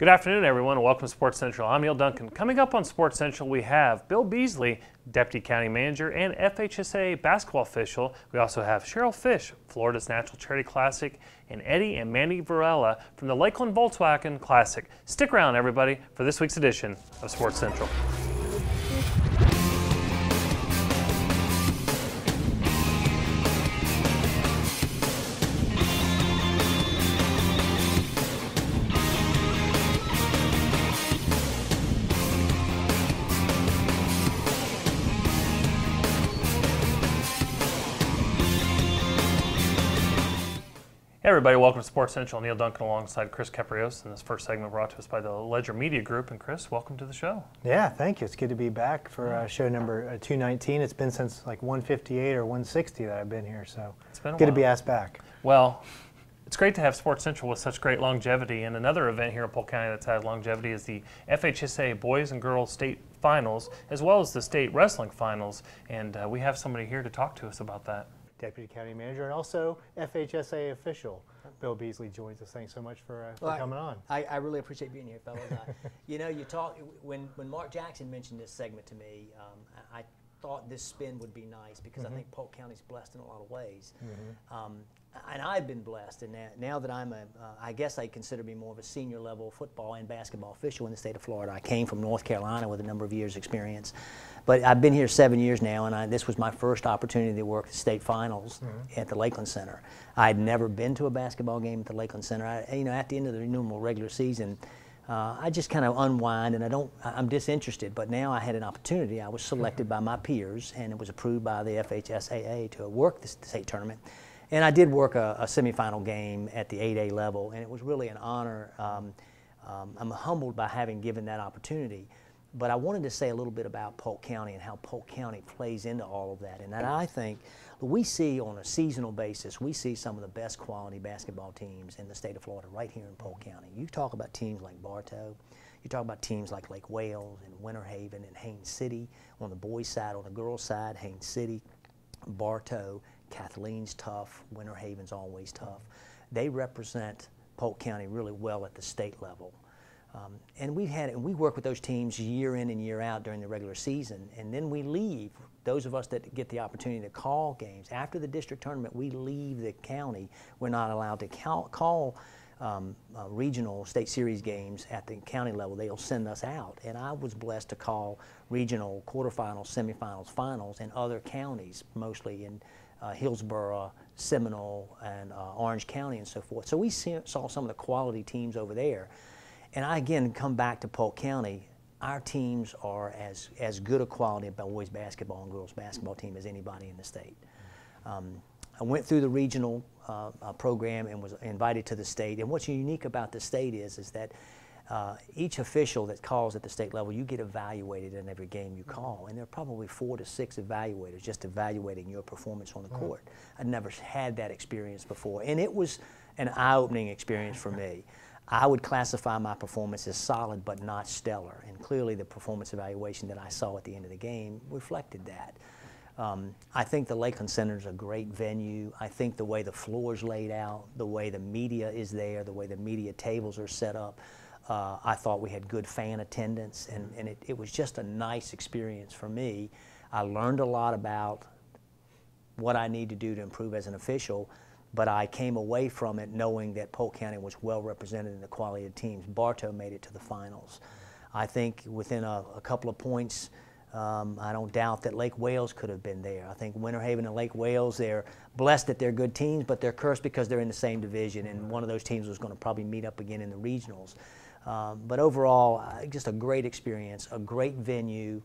Good afternoon, everyone, and welcome to Sports Central. I'm Neil Duncan. Coming up on Sports Central, we have Bill Beasley, Deputy County Manager and FHSA basketball official. We also have Cheryl Fish, Florida's Natural Charity Classic, and Eddie and Mandy Varela from the Lakeland Volkswagen Classic. Stick around, everybody, for this week's edition of Sports Central. Hey everybody, welcome to Sports Central. Neil Duncan alongside Chris Caprios, and this first segment brought to us by the Ledger Media Group. And Chris, welcome to the show. Yeah, thank you. It's good to be back for show number 219. It's been since like 158 or 160 that I've been here, so It's been a good while. to be asked back. Well, it's great to have Sports Central with such great longevity. And another event here in Polk County that's had longevity is the FHSA Boys and Girls State Finals, as well as the State Wrestling Finals. And we have somebody here to talk to us about that. Deputy County Manager and also FHSA official Bill Beasley joins us. Thanks so much for coming on. I really appreciate being here, fellas. You talk when Mark Jackson mentioned this segment to me. I thought this spin would be nice because I think Polk County's blessed in a lot of ways, and I've been blessed. And now that I'm I guess I consider me more of a senior level football and basketball official in the state of Florida. I came from North Carolina with a number of years' experience. But I've been here 7 years now, and this was my first opportunity to work the state finals at the Lakeland Center. I'd never been to a basketball game at the Lakeland Center. At the end of the normal regular season, I just kind of unwind, and I'm disinterested. But now I had an opportunity. I was selected by my peers, and it was approved by the FHSAA to work the state tournament. And I did work a semifinal game at the 8A level, and it was really an honor. I'm humbled by having given that opportunity. But I wanted to say a little bit about Polk County and how Polk County plays into all of that. And that I think we see on a seasonal basis, we see some of the best quality basketball teams in the state of Florida right here in Polk County. You talk about teams like Bartow, you talk about teams like Lake Wales and Winter Haven and Haines City on the boys' side. On the girls' side, Haines City, Bartow, Kathleen's tough, Winter Haven's always tough. They represent Polk County really well at the state level. And we work with those teams year in and year out during the regular season, and then we leave. Those of us that get the opportunity to call games after the district tournament, we leave the county. We're not allowed to call regional state series games at the county level. They'll send us out, and I was blessed to call regional quarterfinals, semifinals, finals in other counties, mostly in Hillsborough, Seminole, and Orange County, and so forth. So we saw some of the quality teams over there. And I, again, come back to Polk County. Our teams are as good a quality of boys basketball and girls basketball team as anybody in the state. I went through the regional program and was invited to the state. And what's unique about the state is that each official that calls at the state level, you get evaluated in every game you call. And there are probably 4 to 6 evaluators just evaluating your performance on the court. I'd never had that experience before. And it was an eye-opening experience for me. I would classify my performance as solid but not stellar, and clearly the performance evaluation that I saw at the end of the game reflected that. I think the Lakeland Center is a great venue. I think the way the floor is laid out, the way the media is there, the way the media tables are set up, I thought we had good fan attendance, and it was just a nice experience for me. I learned a lot about what I need to do to improve as an official, but I came away from it knowing that Polk County was well represented in the quality of teams. Bartow made it to the finals. I think within a couple of points, I don't doubt that Lake Wales could have been there. I think Winter Haven and Lake Wales, they're blessed that they're good teams, but they're cursed because they're in the same division, and one of those teams was going to probably meet up again in the regionals. But overall, just a great experience, a great venue,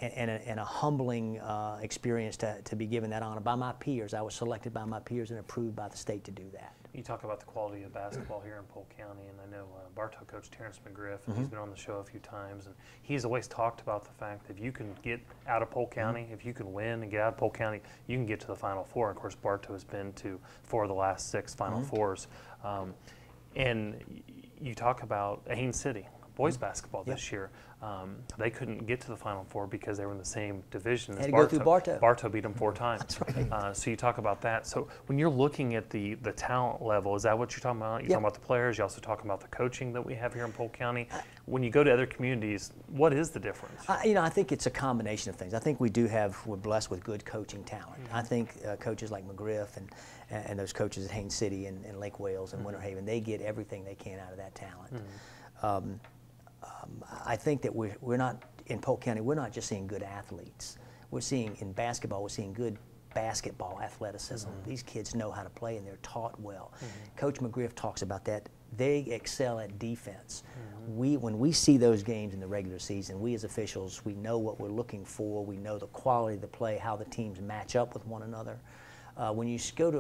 and a humbling experience to be given that honor by my peers. I was selected by my peers and approved by the state to do that. You talk about the quality of basketball here in Polk County, and I know Bartow coach Terrence McGriff, and he's been on the show a few times, and he's always talked about the fact that if you can get out of Polk County, if you can win and get out of Polk County, you can get to the Final Four. Of course, Bartow has been to 4 of the last 6 Final Fours. And you talk about Haines City. boys basketball this year. They couldn't get to the Final Four because they were in the same division as Had to Bartow. go through Bartow. Bartow beat them 4 times. That's right. So you talk about that. So when you're looking at the talent level, is that what you're talking about? You're talking about the players. You also talking about the coaching that we have here in Polk County. When you go to other communities, what is the difference? I think it's a combination of things. I think we're blessed with good coaching talent. I think coaches like McGriff and those coaches at Haines City and Lake Wales and Winter Haven, they get everything they can out of that talent. I think that we're not, in Polk County, we're not just seeing good athletes. We're seeing, in basketball, we're seeing good basketball athleticism. These kids know how to play and they're taught well. Coach McGriff talks about that. They excel at defense. When we see those games in the regular season, we as officials, we know what we're looking for. We know the quality of the play, how the teams match up with one another. When you go to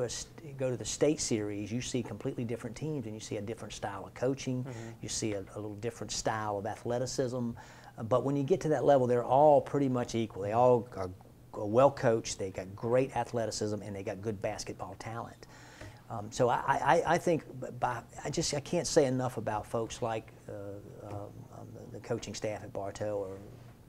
the state series, you see completely different teams, and you see a different style of coaching. You see a little different style of athleticism. But when you get to that level, they're all pretty much equal. They all are well coached. They got great athleticism, and they got good basketball talent. So I think I can't say enough about folks like the coaching staff at Bartow or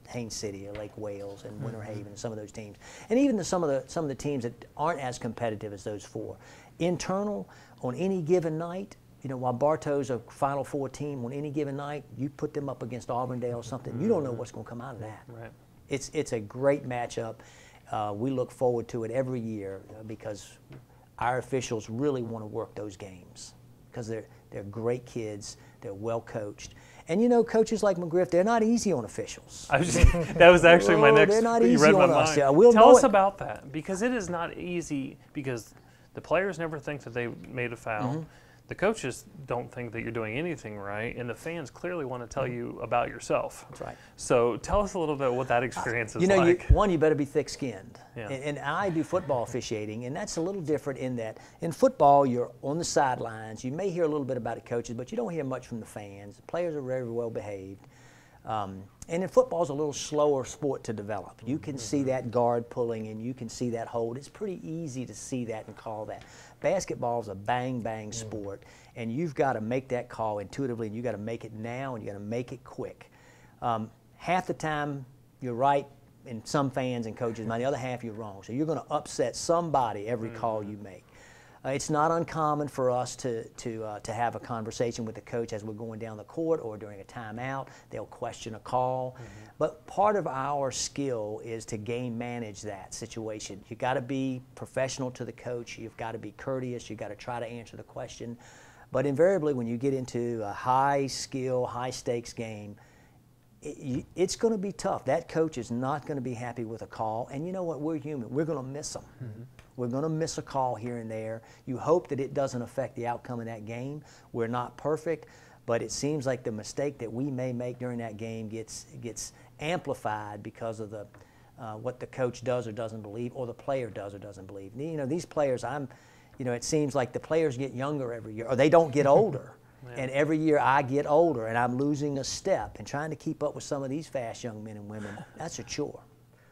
Haines City or Lake Wales and Winter Haven and some of those teams, and even some of the teams that aren't as competitive as those 4. Internal, on any given night, while Bartow's a Final Four team, on any given night, you put them up against Auburndale or something, you don't know what's going to come out of that. Right. It's a great matchup. We look forward to it every year because our officials really want to work those games because they're great kids, they're well coached. And coaches like McGriff, they're not easy on officials. That was actually my next. They're not you easy read my on us. mind. Yeah, we'll Tell know us it. about that, because it is not easy, because the players never think that they made a foul. The coaches don't think that you're doing anything right, and the fans clearly want to tell you about yourself. That's right. So tell us a little bit what that experience is like. You better be thick-skinned. Yeah. And I do football officiating, and that's a little different in that in football, you're on the sidelines. You may hear a little bit about the coaches, but you don't hear much from the fans. The players are very well behaved. And in football, it's a little slower sport to develop. You can see that guard pulling, and you can see that hold. It's pretty easy to see that and call that. Basketball is a bang-bang sport, and you've got to make that call intuitively, and you've got to make it now, and you've got to make it quick. Half the time, you're right in some fans and coaches, and the other half, you're wrong. So you're going to upset somebody every call you make. It's not uncommon for us to have a conversation with the coach as we're going down the court or during a timeout. They'll question a call. But part of our skill is to game manage that situation. You've got to be professional to the coach. You've got to be courteous. You've got to try to answer the question. But invariably, when you get into a high-skill, high-stakes game, it's going to be tough. That coach is not going to be happy with a call. And you know what? We're human. We're going to miss them. We're going to miss a call here and there. You hope that it doesn't affect the outcome of that game. We're not perfect, but it seems like the mistake that we may make during that game gets amplified because of what the coach does or doesn't believe, or the player does or doesn't believe. These players, it seems like the players get younger every year, or they don't get older. And every year I get older, and I'm losing a step. And trying to keep up with some of these fast young men and women, that's a chore.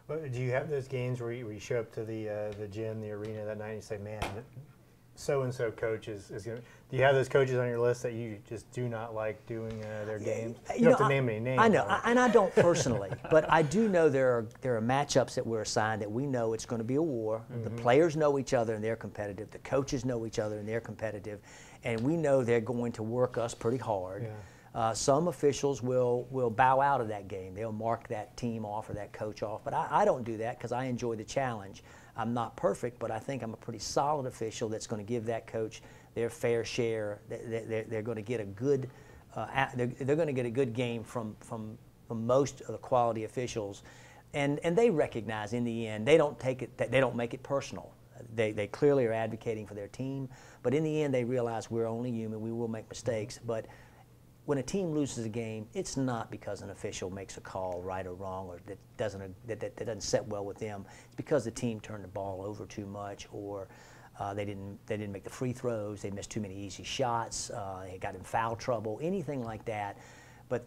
But do you have those games where you show up to the gym, the arena that night, and you say, man, so-and-so coach is going to – do you have those coaches on your list that you just do not like doing their games? You don't have to name any names. I know, and I don't personally. But I do know there are matchups that we're assigned that we know it's going to be a war. The players know each other and they're competitive. The coaches know each other and they're competitive. And we know they're going to work us pretty hard. Yeah. Some officials will bow out of that game. They'll mark that team off or that coach off. But I don't do that because I enjoy the challenge. I'm not perfect, but I think I'm a pretty solid official that's going to give that coach their fair share. They're going to get a good they're going to get a good game from most of the quality officials, and they recognize in the end they don't make it personal. They clearly are advocating for their team, but in the end they realize we're only human. We will make mistakes, but when a team loses a game, it's not because an official makes a call right or wrong, or that doesn't set well with them. It's because the team turned the ball over too much, or they didn't make the free throws. They missed too many easy shots. They got in foul trouble. Anything like that. But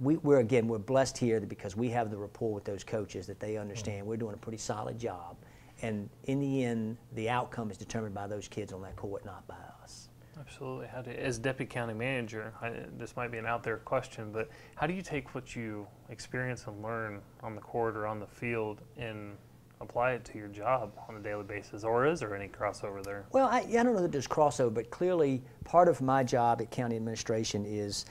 we're blessed here because we have the rapport with those coaches that they understand we're doing a pretty solid job. And in the end, the outcome is determined by those kids on that court, not by us. Absolutely. As deputy county manager, this might be an out there question, but how do you take what you experience and learn on the court or on the field and apply it to your job on a daily basis, or is there any crossover there? Well, I don't know that there's crossover, but clearly part of my job at county administration is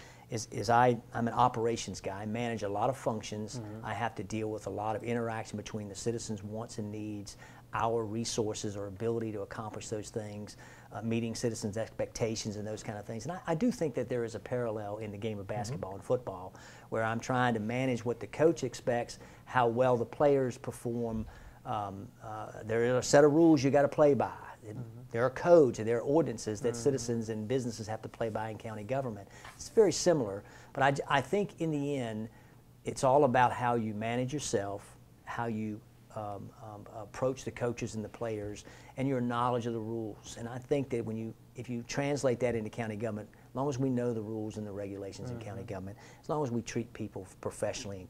I'm an operations guy. I manage a lot of functions. I have to deal with a lot of interaction between the citizens' wants and needs, our resources or ability to accomplish those things, meeting citizens' expectations and those kind of things. And I do think that there is a parallel in the game of basketball and football, where I'm trying to manage what the coach expects, how well the players perform. There are a set of rules you got to play by. There are codes and there are ordinances that citizens and businesses have to play by in county government. It's very similar, but I think in the end, it's all about how you manage yourself, how you approach the coaches and the players, and your knowledge of the rules. And I think that if you translate that into county government, as long as we know the rules and the regulations in county government, as long as we treat people professionally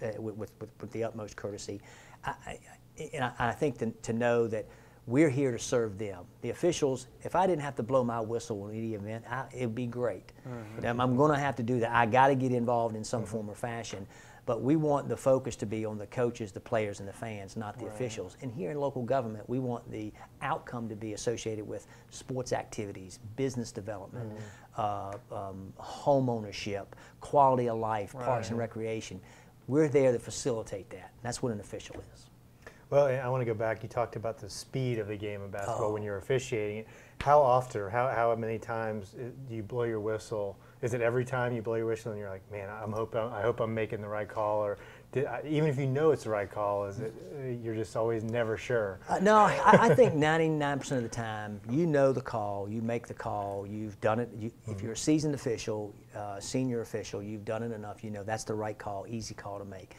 and with the utmost courtesy, I think to know that we're here to serve them. The officials, if I didn't have to blow my whistle in any event, it would be great. But I'm going to have to do that. I got to get involved in some form or fashion. But we want the focus to be on the coaches, the players, and the fans, not the officials. And here in local government, we want the outcome to be associated with sports activities, business development, home ownership, quality of life, parks and recreation. We're there to facilitate that. That's what an official is. Well, I want to go back. You talked about the speed of the game of basketball when you're officiating it. How often, or how many times do you blow your whistle? Is it every time you blow your whistle and you're like, man, I hope I'm making the right call, or even if you know it's the right call, is it you're just always never sure? No, I think 99% of the time you know the call, you make the call, you've done it. If you're a seasoned official, senior official, you've done it enough. You know that's the right call, easy call to make.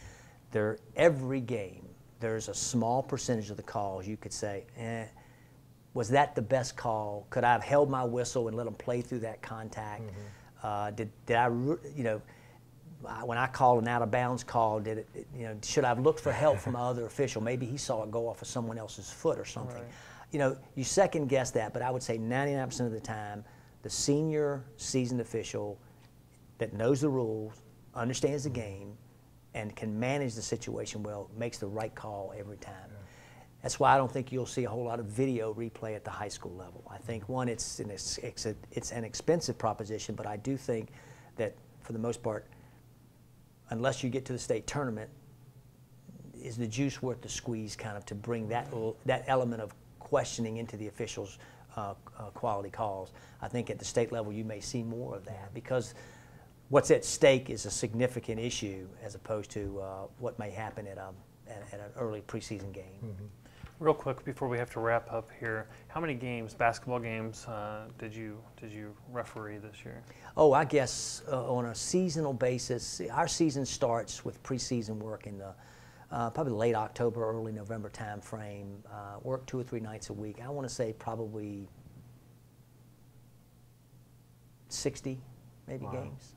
Every game, there's a small percentage of the calls you could say, was that the best call? Could I have held my whistle and let them play through that contact? Did I, when I called an out of bounds call, should I have looked for help from another official? Maybe he saw it go off of someone else's foot or something. You second guess that, but I would say 99% of the time, the senior seasoned official that knows the rules, understands the game, and can manage the situation well, makes the right call every time. That's why I don't think you'll see a whole lot of video replay at the high school level. I think, one, it's an expensive proposition, but I do think that for the most part, unless you get to the state tournament, is the juice worth the squeeze kind of to bring that element of questioning into the officials' quality calls. I think at the state level you may see more of that because what's at stake is a significant issue as opposed to what may happen at an early preseason game. Real quick before we have to wrap up here, how many games, basketball games, did you referee this year? Oh, I guess on a seasonal basis, our season starts with preseason work in the probably late October, early November time frame. Work 2 or 3 nights a week. I want to say probably 60 maybe games.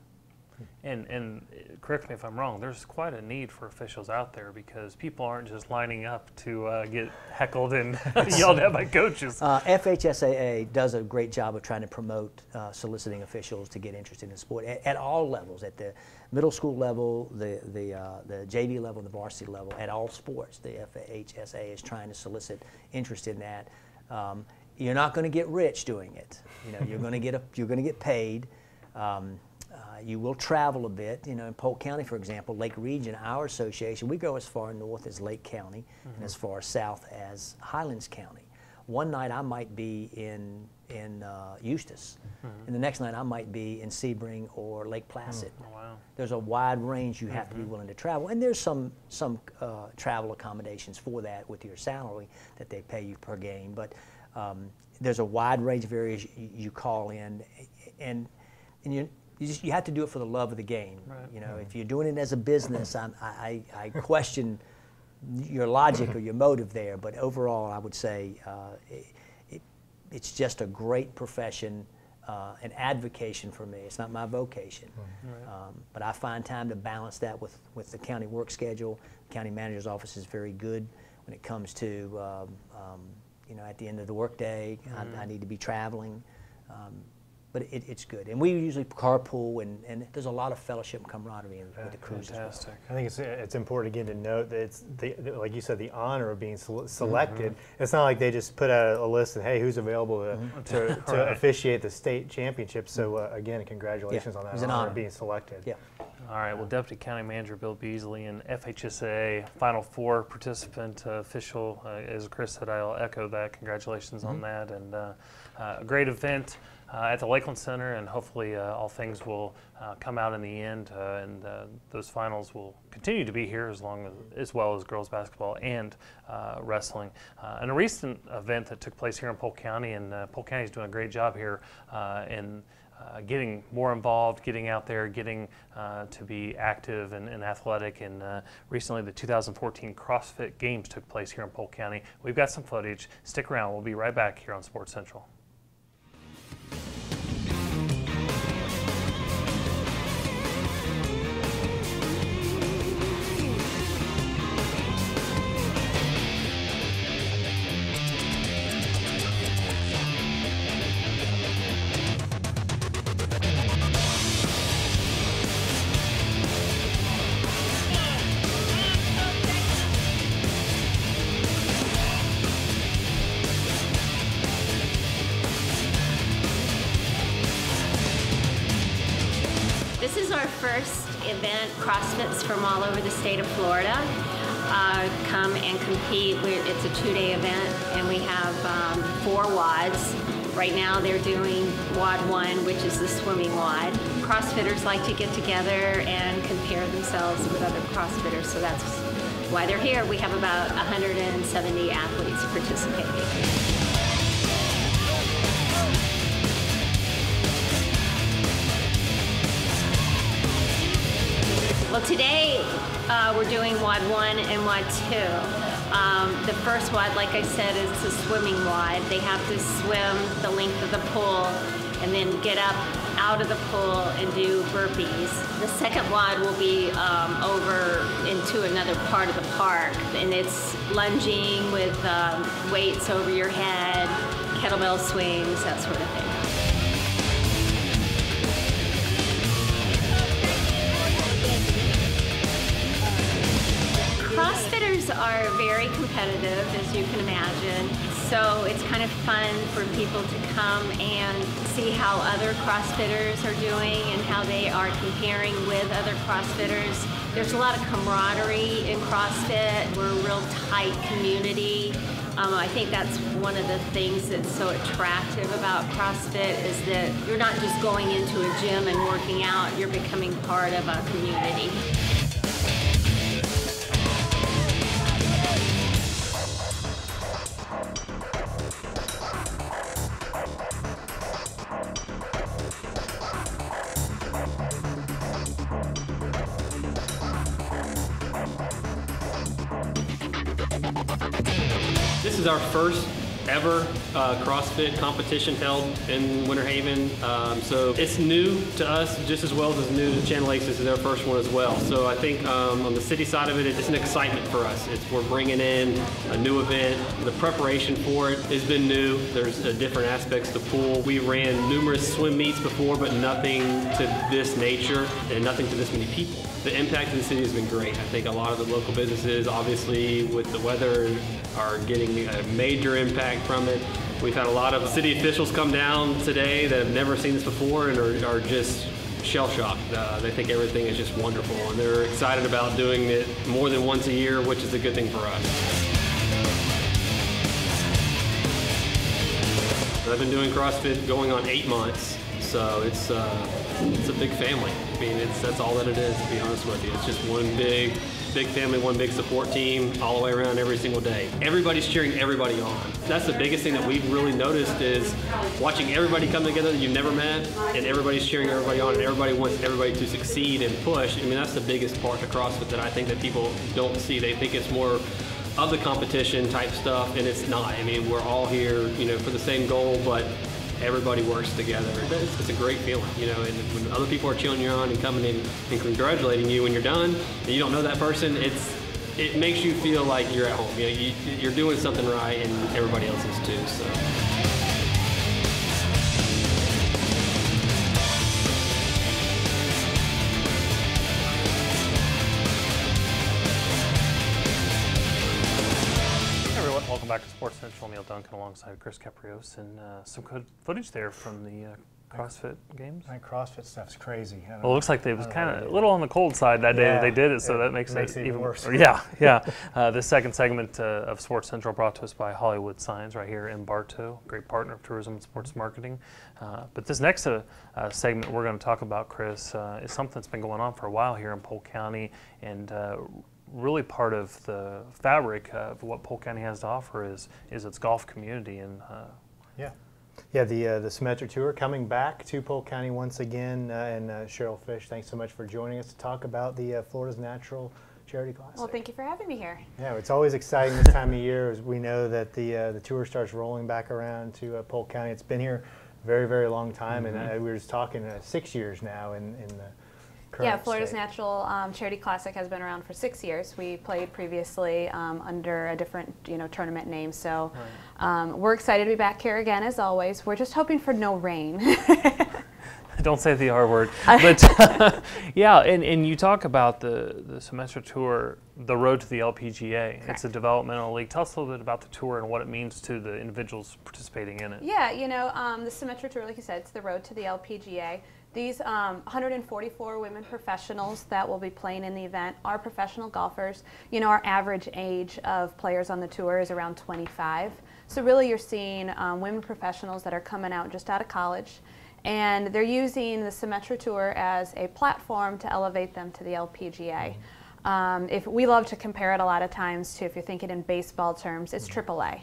And correct me if I'm wrong, there's quite a need for officials out there because people aren't just lining up to get heckled and yelled at by coaches. FHSAA does a great job of trying to promote soliciting officials to get interested in sport at all levels, at the middle school level, the JV level, the varsity level, at all sports. The FHSAA is trying to solicit interest in that. You're not going to get rich doing it. You're going to get paid. You will travel a bit. In Polk County, for example, Lake Region, our association, we go as far north as Lake County and as far south as Highlands County. One night I might be in Eustis, and the next night I might be in Sebring or Lake Placid. Oh, wow. There's a wide range you have to be willing to travel, and there's some travel accommodations for that with your salary that they pay you per game. But there's a wide range of areas you call in, and you have to do it for the love of the game. Right. If you're doing it as a business, I question your logic or your motive there. But overall, I would say it's just a great profession, an advocation for me. It's not my vocation, but I find time to balance that with the county work schedule. The county manager's office is very good when it comes to at the end of the workday, I need to be traveling. but it's good. And we usually carpool, and there's a lot of fellowship and camaraderie with the crews. Fantastic. I think it's important again to note that it's like you said, the honor of being selected. It's not like they just put out a list and hey, who's available to officiate the state championship. So again, congratulations on that honor of being selected. Yeah. All right, well, Deputy County Manager Bill Beasley and FHSA Final Four participant official, as Chris said, I'll echo that. Congratulations on that, and a great event at the Lakeland Center, and hopefully all things will come out in the end, and those finals will continue to be here as well as girls basketball and wrestling. And a recent event that took place here in Polk County, and Polk County is doing a great job here in getting more involved, getting out there, getting to be active and athletic. And recently the 2014 CrossFit Games took place here in Polk County. We've got some footage. Stick around. We'll be right back here on Sports Central. This is our first event. CrossFits from all over the state of Florida come and compete. It's a 2-day event, and we have 4 WODs. Right now they're doing WOD 1, which is the swimming WOD. CrossFitters like to get together and compare themselves with other CrossFitters, so that's why they're here. We have about 170 athletes participating. Well, today we're doing WOD 1 and WOD 2. The first WOD, like I said, is the swimming WOD. They have to swim the length of the pool and then get up out of the pool and do burpees. The second WOD will be over into another part of the park, and it's lunging with weights over your head, kettlebell swings, that sort of thing. CrossFitters are very competitive, as you can imagine, so it's kind of fun for people to come and see how other CrossFitters are doing and how they are comparing with other CrossFitters. There's a lot of camaraderie in CrossFit. We're a real tight community. I think that's one of the things that's so attractive about CrossFit is that you're not just going into a gym and working out, you're becoming part of a community. This is our first ever CrossFit competition held in Winter Haven. So it's new to us just as well as it's new to Channel Lakes. This is our first one as well. So I think on the city side of it, it's an excitement for us. We're bringing in a new event. The preparation for it has been new. There's different aspects to the pool. We ran numerous swim meets before, but nothing to this nature and nothing to this many people. The impact to the city has been great. I think a lot of the local businesses, obviously with the weather, are getting a major impact from it. We've had a lot of city officials come down today that have never seen this before and are just shell-shocked. They think everything is just wonderful, and they're excited about doing it more than once a year, which is a good thing for us. I've been doing CrossFit going on 8 months, so it's a big family. I mean, that's all that it is, to be honest with you. It's just one big family, one big support team all the way around every single day. Everybody's cheering everybody on. That's the biggest thing that we've really noticed is watching everybody come together that you've never met, and everybody's cheering everybody on, and everybody wants everybody to succeed and push. I mean, that's the biggest part of CrossFit that I think that people don't see. They think it's more of the competition type stuff, and it's not. I mean, we're all here, for the same goal, but everybody works together. It's a great feeling, and when other people are cheering you on and coming in and congratulating you when you're done, and you don't know that person, it makes you feel like you're at home. You're doing something right, and everybody else is too. So. Sports Central. Neil Duncan alongside Chris Caprios, and some good footage there from the CrossFit games. That CrossFit stuff's crazy. Well, it looks like they was kind of a little on the cold side that day that they did it, so that makes it even worse. Yeah, yeah. The second segment of Sports Central brought to us by Hollywood Signs right here in Bartow, great partner of tourism and sports marketing. But this next segment we're going to talk about, Chris, is something that's been going on for a while here in Polk County, and really part of the fabric of what Polk County has to offer is its golf community. And yeah, the Symetra Tour coming back to Polk County once again, and Cheryl Fish, thanks so much for joining us to talk about the Florida's Natural Charity Classic. Well, thank you for having me here. Yeah, it's always exciting this time of year as we know that the tour starts rolling back around to Polk County. It's been here a very, very long time, and we were just talking 6 years now in the current Yeah, Florida's state. Natural Charity Classic has been around for 6 years. We played previously under a different tournament name, so we're excited to be back here again as always. We're just hoping for no rain. don't say the R word, but yeah, and you talk about the Symetra Tour, the road to the LPGA. Correct. It's a developmental league. Tell us a little bit about the tour and what it means to the individuals participating in it. Yeah, the Symetra Tour, like you said, it's the road to the LPGA. These 144 women professionals that will be playing in the event are professional golfers. Our average age of players on the tour is around 25. So really you're seeing women professionals that are coming out just out of college, and they're using the Symetra Tour as a platform to elevate them to the LPGA. If we love to compare it a lot of times to, if you're thinking in baseball terms, it's AAA.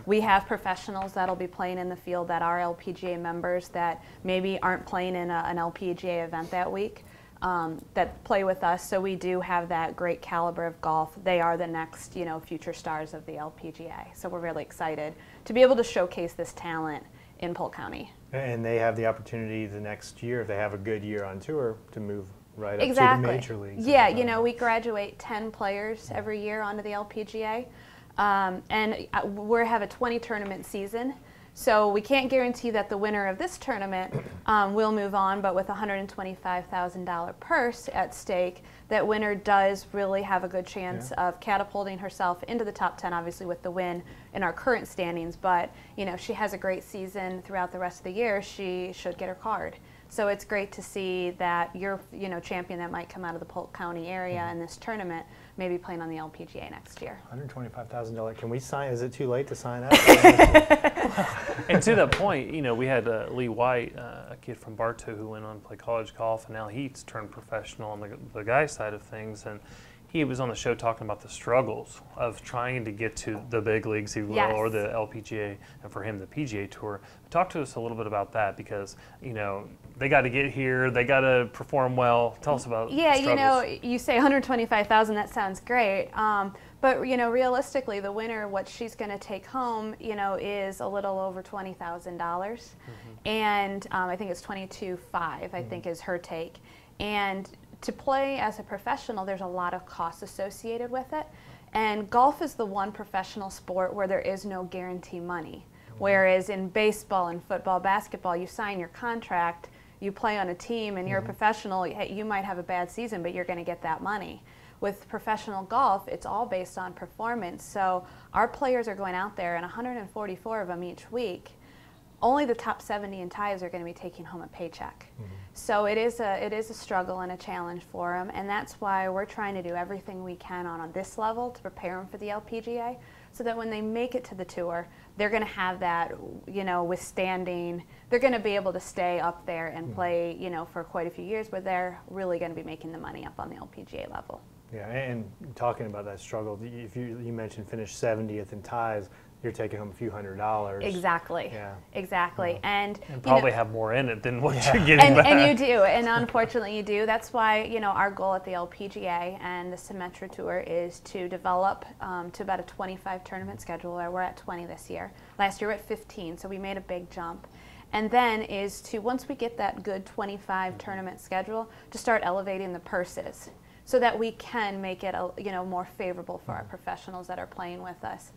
We have professionals that'll be playing in the field that are LPGA members that maybe aren't playing in an LPGA event that week, that play with us. So we do have that great caliber of golf. They are the next, future stars of the LPGA. So we're really excited to be able to showcase this talent in Polk County. And they have the opportunity the next year, if they have a good year on tour, to move right up Exactly. to the major leagues. Yeah, we graduate 10 players every year onto the LPGA. And we have a 20 tournament season, so we can't guarantee that the winner of this tournament will move on, but with a $125,000 purse at stake, that winner does really have a good chance of catapulting herself into the top 10, obviously with the win in our current standings, but she has a great season throughout the rest of the year, she should get her card. So it's great to see that your champion that might come out of the Polk County area in this tournament may be playing on the LPGA next year. $125,000. Can we sign? Is it too late to sign up? And to that point, we had Lee White, a kid from Bartow who went on to play college golf, and now he's turned professional on the guy side of things. And he was on the show talking about the struggles of trying to get to the big leagues, if you will, Yes. or the LPGA, and for him, the PGA Tour. Talk to us a little bit about that, because, they got to get here, they got to perform well. Tell us about the struggles. You say $125,000, that sounds great. But, realistically, the winner, what she's going to take home, is a little over $20,000. And I think it's $22,500, I think is her take. And to play as a professional, there's a lot of costs associated with it. And golf is the one professional sport where there is no guarantee money. Whereas in baseball and football, basketball, you sign your contract, you play on a team, and you're a professional, you might have a bad season, but you're going to get that money. With professional golf, it's all based on performance. So our players are going out there, and 144 of them each week, only the top 70 in ties are going to be taking home a paycheck. So it is a struggle and a challenge for them, and that's why we're trying to do everything we can on this level to prepare them for the LPGA, so that when they make it to the tour, they're going to have that, withstanding. They're going to be able to stay up there and play, for quite a few years, but they're really going to be making the money up on the LPGA level. Yeah, and talking about that struggle, if you mentioned finish 70th in ties, you're taking home a few $100s. Exactly. Yeah. Exactly. And probably have more in it than what you're getting back. And you do, and unfortunately you do. That's why, our goal at the LPGA and the Symetra Tour is to develop to about a 25 tournament schedule, where we're at 20 this year. Last year we were at 15, so we made a big jump. And then is to, once we get that good 25 tournament schedule, to start elevating the purses, so that we can make it more favorable for our professionals that are playing with us.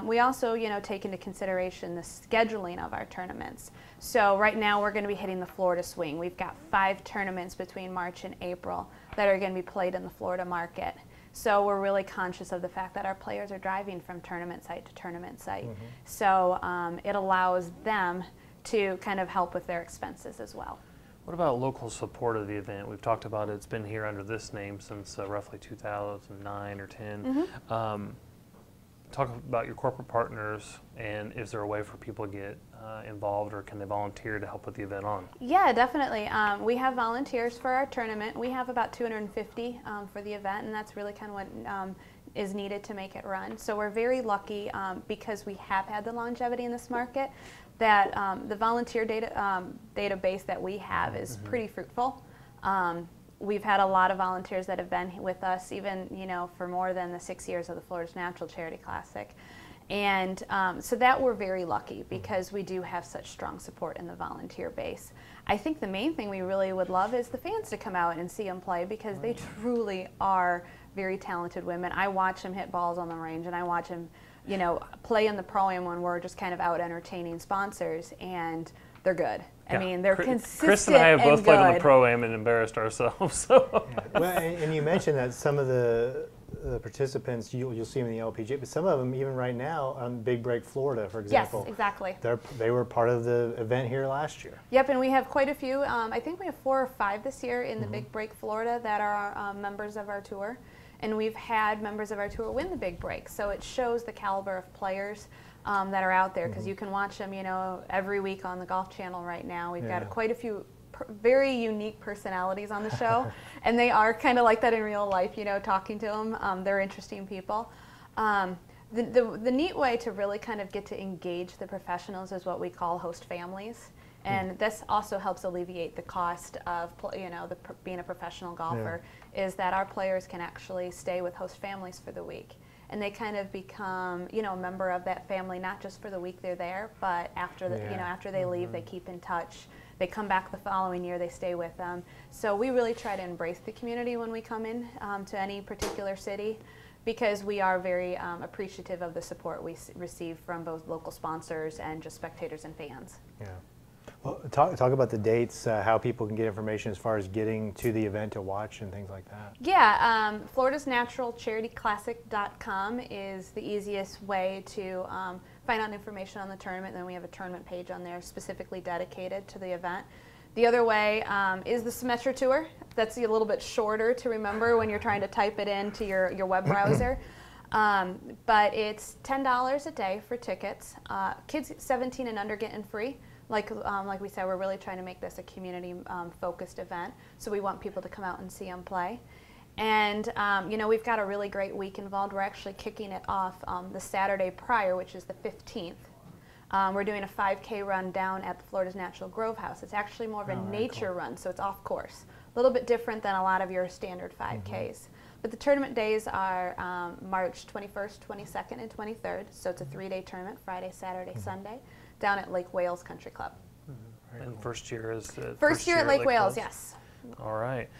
We also, take into consideration the scheduling of our tournaments. So right now we're going to be hitting the Florida swing. We've got 5 tournaments between March and April that are going to be played in the Florida market. So we're really conscious of the fact that our players are driving from tournament site to tournament site. So it allows them to kind of help with their expenses as well. What about local support of the event? We've talked about it's been here under this name since roughly 2009 or 10. Talk about your corporate partners, and is there a way for people to get involved, or can they volunteer to help with the event on? Yeah, definitely. We have volunteers for our tournament. We have about 250 for the event, and that's really kind of what is needed to make it run. So we're very lucky because we have had the longevity in this market that the volunteer database that we have is pretty fruitful. We've had a lot of volunteers that have been with us even, for more than the 6 years of the Florida's Natural Charity Classic. And so that we're very lucky because we do have such strong support in the volunteer base. I think the main thing we really would love is the fans to come out and see them play because they truly are very talented women. I watch them hit balls on the range, and I watch them, play in the Pro-Am when we're just kind of out entertaining sponsors, and they're good. I mean, they're consistent. Chris and I have both played on the good. Pro-Am and embarrassed ourselves. So. Well, and you mentioned that some of the participants, you'll see them in the LPGA, but some of them, even right now, on Big Break Florida, for example. Yes, exactly. They were part of the event here last year. Yep, and we have quite a few. I think we have 4 or 5 this year in the Big Break Florida that are members of our tour. And we've had members of our tour win the Big Break. So it shows the caliber of players that are out there, because you can watch them, every week on the Golf Channel right now. We've got quite a few very unique personalities on the show, and they are kind of like that in real life, talking to them. They're interesting people. The neat way to really kind of get to engage the professionals is what we call host families. And this also helps alleviate the cost of, being a professional golfer, is that our players can actually stay with host families for the week. And they kind of become, a member of that family, not just for the week they're there, but after after they leave, they keep in touch. They come back the following year, they stay with them. So we really try to embrace the community when we come in to any particular city, because we are very appreciative of the support we receive from both local sponsors and just spectators and fans. Yeah. Well, talk about the dates, how people can get information as far as getting to the event to watch and things like that. Yeah, Florida's Natural Charity Classic.com is the easiest way to find out information on the tournament. And then we have a tournament page on there specifically dedicated to the event. The other way is the Symetra Tour. That's a little bit shorter to remember when you're trying to type it into your web browser. But it's $10 a day for tickets. Kids 17 and under get in free. Like we said, we're really trying to make this a community-focused event, so we want people to come out and see them play. And we've got a really great week involved. We're actually kicking it off the Saturday prior, which is the 15th. We're doing a 5K run down at the Florida's Natural Grove House. It's actually more of a nature run, so it's off course. A little bit different than a lot of your standard 5Ks. But the tournament days are March 21st, 22nd, and 23rd, so it's a 3-day tournament, Friday, Saturday, Sunday, down at Lake Wales Country Club. And first year is first year at Lake Wales, yes. All right.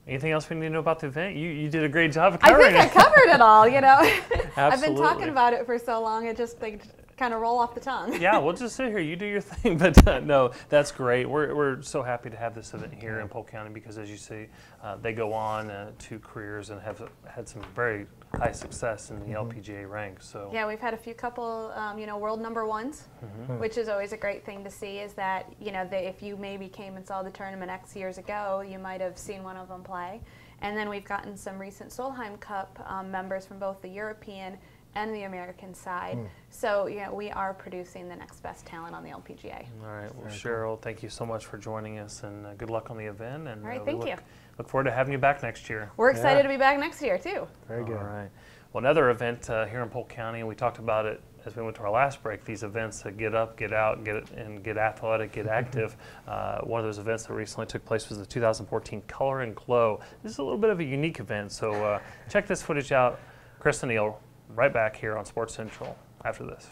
Anything else we need to know about the event? You did a great job of covering it. I think I covered it all, I've been Absolutely. talking about it for so long, it just kind of roll off the tongue. Yeah, we'll just sit here. You do your thing. But no, that's great. We're so happy to have this event here in Polk County because, as you see, they go on to careers and have had some very high success in the LPGA ranks. So yeah, we've had a few couple, world number ones, which is always a great thing to see. Is that if you maybe came and saw the tournament X years ago, you might have seen one of them play. And then we've gotten some recent Solheim Cup members from both the European and the American side. So we are producing the next best talent on the LPGA. All right. Well, Cheryl, thank you so much for joining us, and good luck on the event. And all right, thank you. Look forward to having you back next year. We're excited to be back next year too. Very good. All right. Well, another event here in Polk County, and we talked about it as we went to our last break, these events that get up, get out, get athletic, get active. One of those events that recently took place was the 2014 Color and Glow. This is a little bit of a unique event, so check this footage out. Chris and Neil, right back here on Sports Central after this.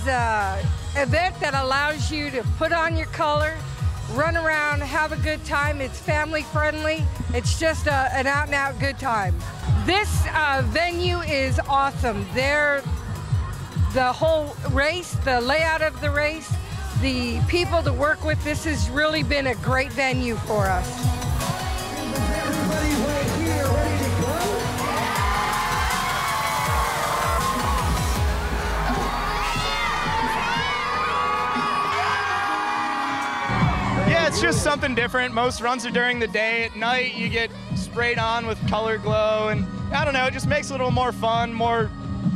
an event that allows you to put on your color, run around, have a good time. It's family friendly. It's just an out and out good time. This venue is awesome. The whole race, the layout of the race, the people to work with, this has really been a great venue for us. Everybody right here, ready to go? Yeah, it's just something different. Most runs are during the day. At night, you get sprayed on with color glow, and I don't know, it just makes it a little more fun, more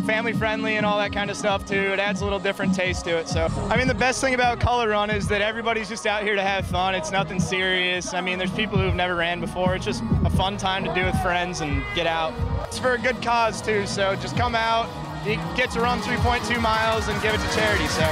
family friendly and all that kind of stuff too. It adds a little different taste to it. So, I mean, the best thing about Color Run is that everybody's just out here to have fun. It's nothing serious. I mean, there's people who've never ran before. It's just a fun time to do with friends and get out. It's for a good cause too, so just come out. You get to run 3.2 miles and give it to charity. So.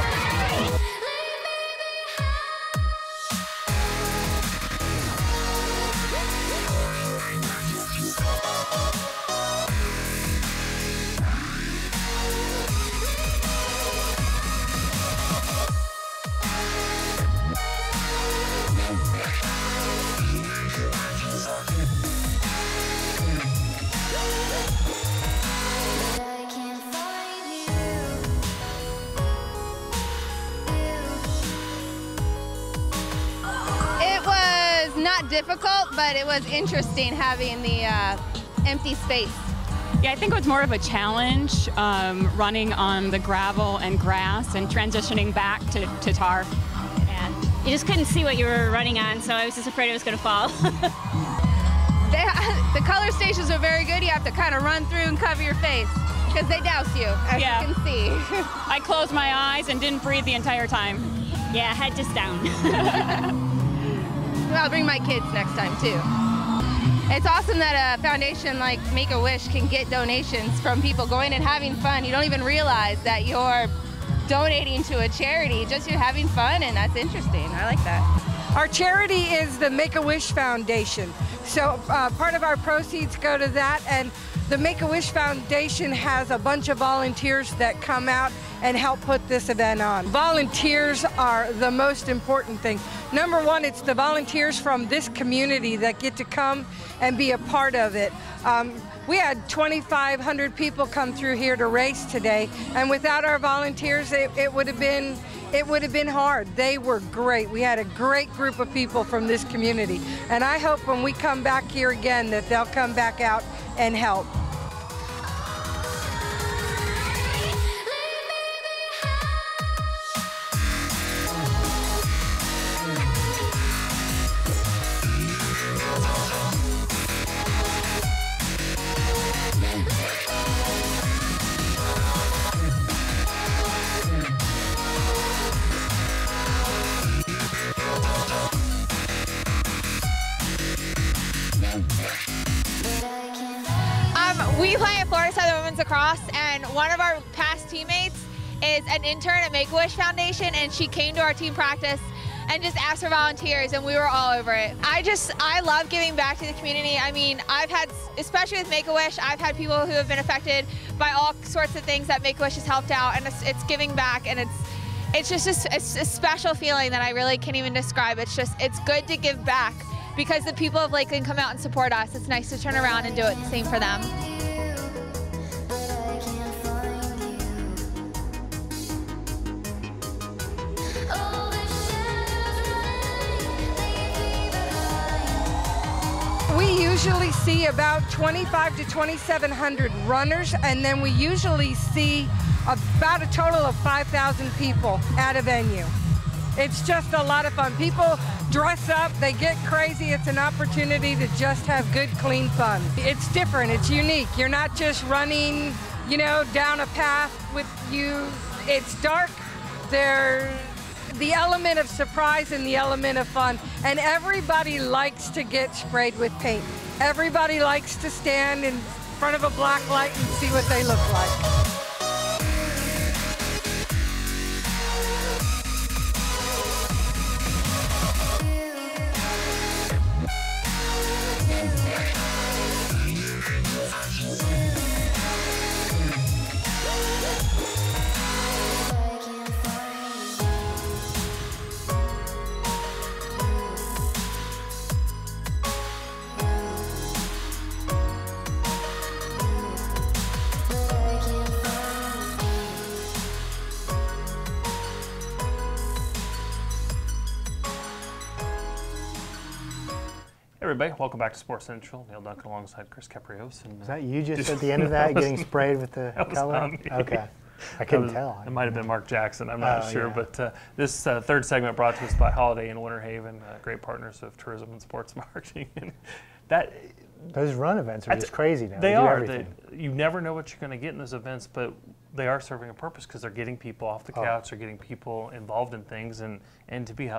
Not difficult, but it was interesting having the empty space. Yeah, I think it was more of a challenge, running on the gravel and grass and transitioning back to tar. Yeah, you just couldn't see what you were running on, so I was just afraid it was going to fall. The color stations are very good. You have to kind of run through and cover your face because they douse you, as you can see. I closed my eyes and didn't breathe the entire time. Yeah, head just down. I'll bring my kids next time too. It's awesome that a foundation like Make-A-Wish can get donations from people going and having fun. You don't even realize that you're donating to a charity, just you're having fun, and that's interesting. I like that. Our charity is the Make-A-Wish Foundation. So part of our proceeds go to that, and the Make-A-Wish Foundation has a bunch of volunteers that come out and help put this event on. Volunteers are the most important thing. Number one, it's the volunteers from this community that get to come and be a part of it. We had 2,500 people come through here to race today, and without our volunteers, it would have been hard. They were great. We had a great group of people from this community, and I hope when we come back here again that they'll come back out and help. We play at Florida Southern Women's Lacrosse, and one of our past teammates is an intern at Make-A-Wish Foundation, and she came to our team practice and just asked for volunteers, and we were all over it. I love giving back to the community. I mean, I've had, especially with Make-A-Wish, I've had people who have been affected by all sorts of things that Make-A-Wish has helped out, and it's giving back, and it's just a special feeling that I really can't even describe. It's good to give back because the people of Lakeland come out and support us. It's nice to turn around and do it the same for them. We usually see about 2,500 to 2,700 runners, and then we usually see about a total of 5,000 people at a venue. It's just a lot of fun. People dress up, they get crazy. It's an opportunity to just have good, clean fun. It's different, it's unique. You're not just running, down a path with you. It's dark. There's the element of surprise and the element of fun. And everybody likes to get sprayed with paint. Everybody likes to stand in front of a black light and see what they look like. Everybody, welcome back to Sports Central. Neil Duncan alongside Chris Caprios. And, Is that you just at the end of that getting sprayed with the color? Not me. Okay. I couldn't tell. It might have been Mark Jackson. I'm not sure. Yeah. But this third segment brought to us by Holiday Inn Winter Haven, great partners of tourism and sports marketing. And those run events are just crazy now. They do are. everything. You never know what you're going to get in those events, but they are serving a purpose because they're getting people off the couch, they're getting people involved in things, and to be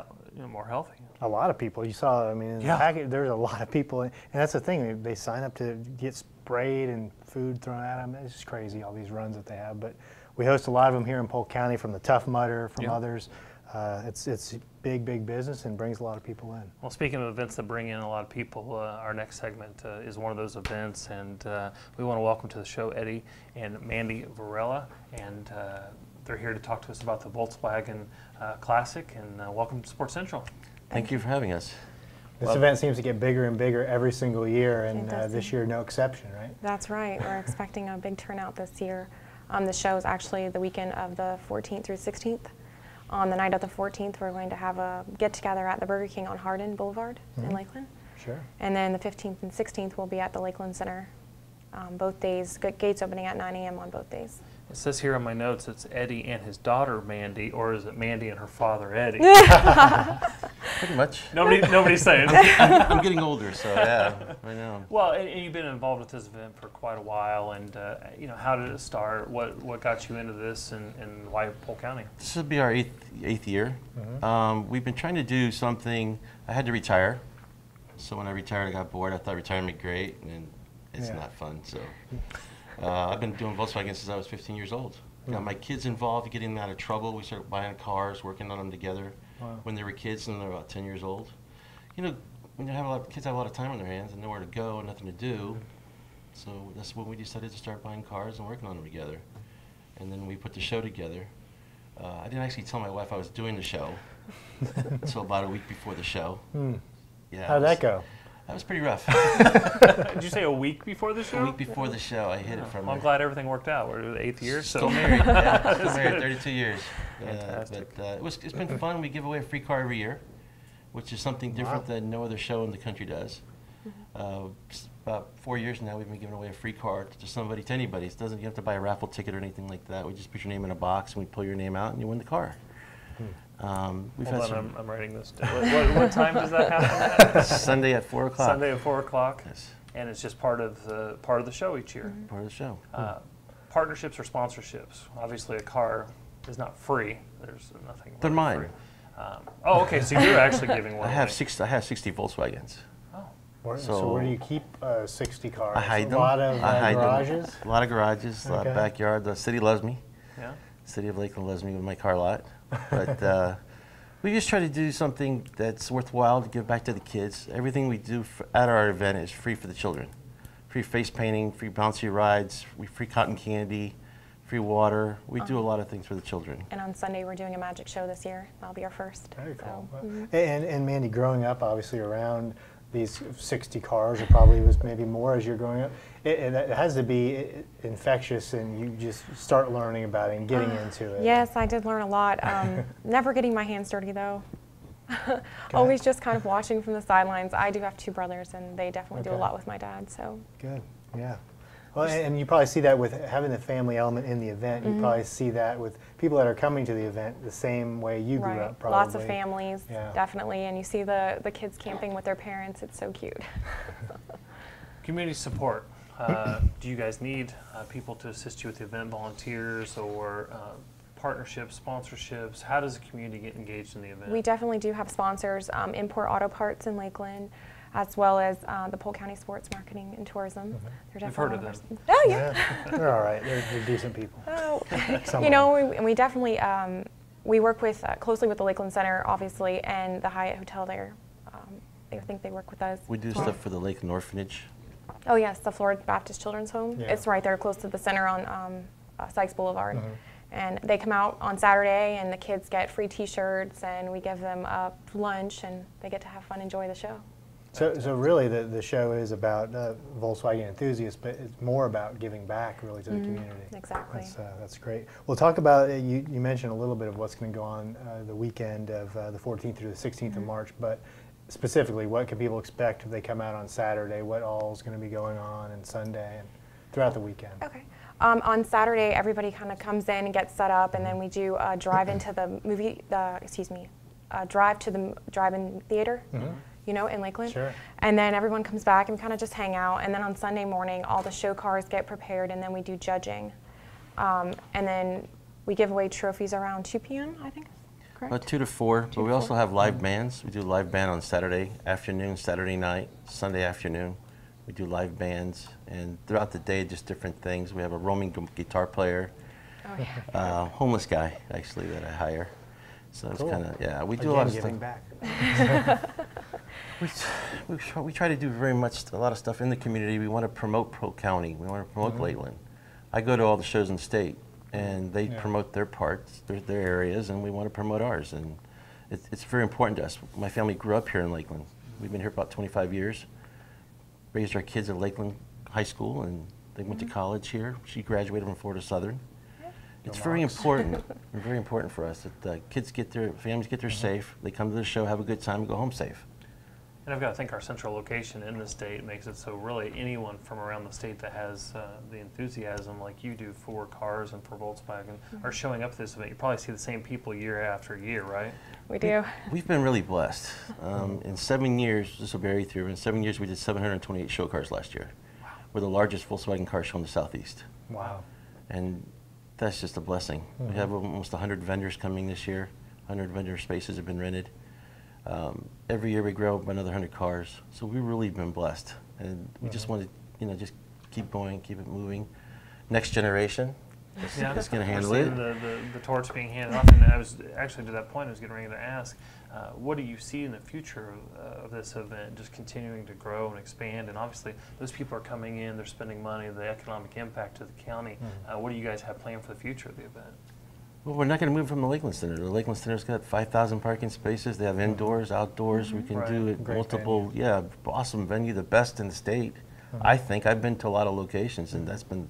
more healthy. A lot of people. You saw, I mean, in the package, there's a lot of people. And that's the thing. They sign up to get sprayed and food thrown at them. It's just crazy, all these runs that they have. But we host a lot of them here in Polk County from the Tough Mudder, from others. It's big business and brings a lot of people in. Well, speaking of events that bring in a lot of people, our next segment is one of those events, and we want to welcome to the show Eddie and Mandy Varela, and they're here to talk to us about the Volkswagen Classic, and welcome to Sports Central. Thank you for having us. This event seems to get bigger and bigger every single year, and this year no exception, right? That's right. We're expecting a big turnout this year. The show is actually the weekend of the 14th through 16th. On the night of the 14th, we're going to have a get-together at the Burger King on Hardin Boulevard in Lakeland. Sure. And then the 15th and 16th will be at the Lakeland Center. Both days, gates opening at 9 a.m. on both days. It says here on my notes it's Eddie and his daughter Mandy, or is it Mandy and her father Eddie? Pretty much. Nobody's saying. I'm getting older, so yeah, I know. Well, and you've been involved with this event for quite a while, and how did it start? What got you into this, and why Polk County? This will be our eighth year. We've been trying to do something. I had to retire, so when I retired, I got bored. I thought retirement would be great, and it's not fun. So I've been doing Volkswagen since I was 15 years old. Got my kids involved, getting them out of trouble. We started buying cars, working on them together. When they were kids, and they're about 10 years old. You know, when you have kids have a lot of time on their hands and nowhere to go and nothing to do, so that's when we decided to start buying cars and working on them together. And then we put the show together. I didn't actually tell my wife I was doing the show until about a week before the show. Yeah. How'd that go? That was pretty rough. Did you say a week before the show? A week before the show, I hit it from well, I'm glad everything worked out. We're the 8th year, so still married. Yeah, still married, 32 years. Fantastic. But it's been fun. We give away a free car every year, which is something different than no other show in the country does. About 4 years now, we've been giving away a free car to somebody, to anybody. It doesn't. You have to buy a raffle ticket or anything like that. We just put your name in a box and we pull your name out and you win the car. Hold on, I'm writing this down. What time does that happen? Sunday at 4 o'clock. Sunday at 4 o'clock. Yes. And it's just part of the show each year. Part of the show. Partnerships or sponsorships. Obviously, a car is not free. There's nothing. They're mine. Free. Oh, okay. So you're actually giving one. I have 60 Volkswagens. Oh. So where do you keep 60 cars? I hide them. A lot of garages? A lot of garages, a lot of backyard. The city loves me. Yeah. City of Lakeland loves me with my car lot. But we just try to do something that's worthwhile to give back to the kids. Everything we do at our event is free for the children. Free face painting, free bouncy rides, free cotton candy, free water. We do a lot of things for the children. And on Sunday, we're doing a magic show this year. That'll be our first. Very cool. So, And Mandy, growing up, obviously around these 60 cars, or probably was maybe more as you're growing up, it has to be infectious, and you just start learning about it and getting into it. Yes, I did learn a lot. Never getting my hands dirty, though. Always just kind of watching from the sidelines. I do have 2 brothers, and they definitely do a lot with my dad. So good, yeah. Well, and you probably see that with having the family element in the event. You probably see that with people that are coming to the event the same way you grew up, probably. Lots of families, definitely. And you see the kids camping with their parents. It's so cute. Community support. Do you guys need people to assist you with the event, volunteers or partnerships, sponsorships? How does the community get engaged in the event? We definitely do have sponsors, Import Auto Parts in Lakeland, as well as the Polk County Sports Marketing and Tourism. They're definitely We've heard of them. Oh, yeah. They're all right. They're decent people. Oh. You know, we definitely, we work with closely with the Lakeland Center, obviously, and the Hyatt Hotel there. I think they work with us. We do stuff for the Lakeland Orphanage. Oh, yes, the Florida Baptist Children's Home. Yeah. It's right there close to the center on Sykes Boulevard. And they come out on Saturday, and the kids get free T-shirts, and we give them lunch, and they get to have fun, enjoy the show. So really the show is about Volkswagen enthusiasts, but it's more about giving back really to the community. Exactly. That's great. We'll talk about, you mentioned a little bit of what's going to go on the weekend of the 14th through the 16th of March, but specifically, what can people expect if they come out on Saturday? What all is going to be going on and Sunday and throughout the weekend? Okay. On Saturday, everybody kind of comes in and gets set up, and then we do a drive into the drive to the drive-in theater, you know, in Lakeland. Sure. And then everyone comes back and we kind of just hang out. And then on Sunday morning, all the show cars get prepared, and then we do judging. And then we give away trophies around 2 p.m., I think. Correct? About 2 to 4, but we also have live bands. We do live band on Saturday afternoon, Saturday night, Sunday afternoon. We do live bands, and throughout the day, just different things. We have a roaming guitar player, homeless guy, actually, that I hire. So it's kind of, yeah, we do a lot of stuff. Back. we try to do a lot of stuff in the community. We want to promote Polk County. We want to promote Lakeland. I go to all the shows in the state, and they promote their parts, their areas, and we want to promote ours. And it's very important to us. My family grew up here in Lakeland. We've been here about 25 years. Raised our kids at Lakeland High School, and they went to college here. She graduated from Florida Southern. It's very important. Very important for us that kids get their families get there safe. They come to the show, have a good time, and go home safe. And I've got to think our central location in the state makes it so really anyone from around the state that has the enthusiasm like you do for cars and for Volkswagen are showing up to this event. You probably see the same people year after year, right? We do. We've been really blessed. In 7 years, this will vary through, in 7 years we did 728 show cars last year. Wow. We're the largest Volkswagen car show in the Southeast. Wow. And that's just a blessing. We have almost 100 vendors coming this year. 100 vendor spaces have been rented. Every year we grow by another 100 cars. So we've really been blessed. And we just want to, just keep going, keep it moving. Next generation is going to handle it. The torch being handed off. And I was actually, to that point, I was getting ready to ask, what do you see in the future of this event, just continuing to grow and expand? And obviously, those people are coming in, they're spending money, the economic impact to the county. What do you guys have planned for the future of the event? Well, we're not going to move from the Lakeland Center. The Lakeland Center's got 5,000 parking spaces. They have indoors, outdoors. We can do it multiple, awesome venue, the best in the state. I think I've been to a lot of locations, and that's been